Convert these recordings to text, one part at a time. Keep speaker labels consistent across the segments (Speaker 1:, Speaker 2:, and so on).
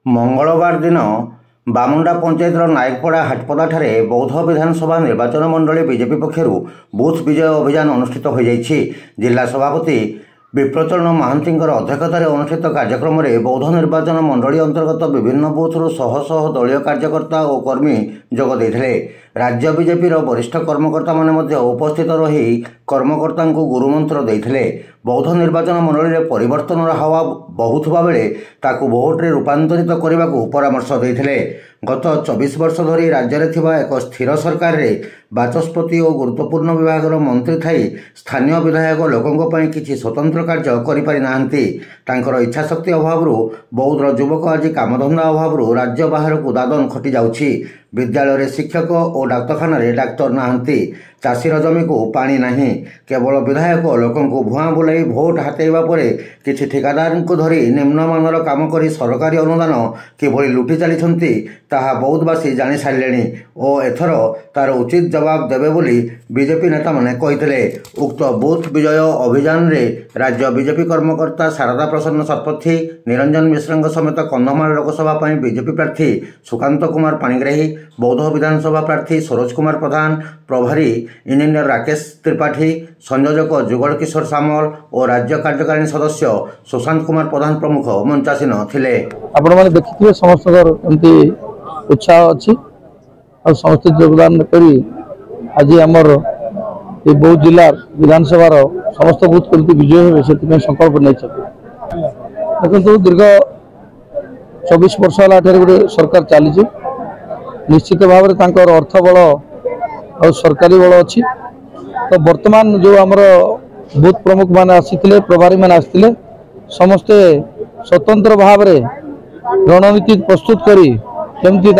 Speaker 1: मंगलवार दिन बामुंडा पंचायतर नायकपड़ा हाटपदाଠାରେ बौद्ध विधानसभा निर्वाचन मंडली बीजेपी पक्षर बूथ विजय अभियान अनुष्ठित हो जाइछि। जिला सभापति विप्रचरण महांती अध्यक्षतार अनुष्ठित कार्यक्रम में बौद्ध निर्वाचन मंडली अंतर्गत विभिन्न बूथ्रु शह शह दलीय कार्यकर्ता और कर्मी जोग देथिले। राज्य बीजेपी वरिष्ठ कर्मकर्ता माने उपस्थित रही कर्मकर्ता गुरुमंत्र देथिले। बौद्ध निर्वाचन मंडली में परिवर्तन हावा बहुथुबा बेले ताकू भोट्रे रूपांतरित करने को परामर्श देथिले। गत 24 वर्ष धरी राज्य में थिबा एक स्थिर सरकार रे बाचस्पति और गुरुत्वपूर्ण विभाग मंत्री थाई स्थानीय विधायक लोकों पर किसी स्वतंत्र कार्य करि नाहंती। तांकर इच्छाशक्ति अभाव बौद्ध युवक आज कामधंदा अभाव राज्य बाहर को दादन खटी जाउछि। विद्यालय शिक्षक और डाक्तखाना डाक्तर नाहंती। चाषीर जमी को पानी नहीं। केवल विधायक लोकों को भुआ बुलाई भोट हातेवा परे किछि ठेकेदार को धरी निम्नमानर काम करी सरकारी अनुदान किभली लुटि चली ताहा बौद्धवासी जानी सारे और एथर तार उचित जवाब देवे बोली बीजेपी नेता माने कहिथिले। उक्त बूथ विजय अभियान रे राज्य बीजेपी कर्मकर्ता शारदा प्रसन्न शतपथी, निरंजन मिश्र समेत कंधमाल लोकसभा बीजेपी प्रार्थी सुकांत कुमार पाणिग्राही, बौद्ध विधानसभा प्रार्थी सरोज कुमार प्रधान, प्रभारी इंजीनियर राकेश त्रिपाठी, संयोजक जुगल किशोर सामल और राज्य कार्यकारिणी सदस्य सुशांत कुमार प्रधान प्रमुख मंचासीन थिले।
Speaker 2: आपण माने देखिथिबे समस्त एमती उत्साह अच्छी और समस्त योगदान करी आज आमर ये बौद्ध जिला विधानसभा समस्त बूथ केमती विजय हो से संकल्प नहीं देखो दीर्घ 24 वर्ष गोटे सरकार चली निश्चित भाव में अर्थ बल और सरकारी बल अच्छी। तो वर्तमान जो आमर बूथ प्रमुख मान आसीथिले प्रभारी मान आसीथिले समस्ते स्वतंत्र भाव में रणनीति प्रस्तुत करी केमती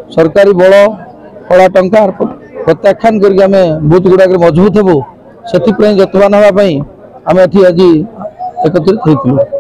Speaker 2: सरकारी बल कड़ा टंका प्रत्याख्यान करके आम बूथ गुड़ाक मजबूत हेबू से जत्नवान हाँपाई आम एटी आज एकत्रित होइथिलु।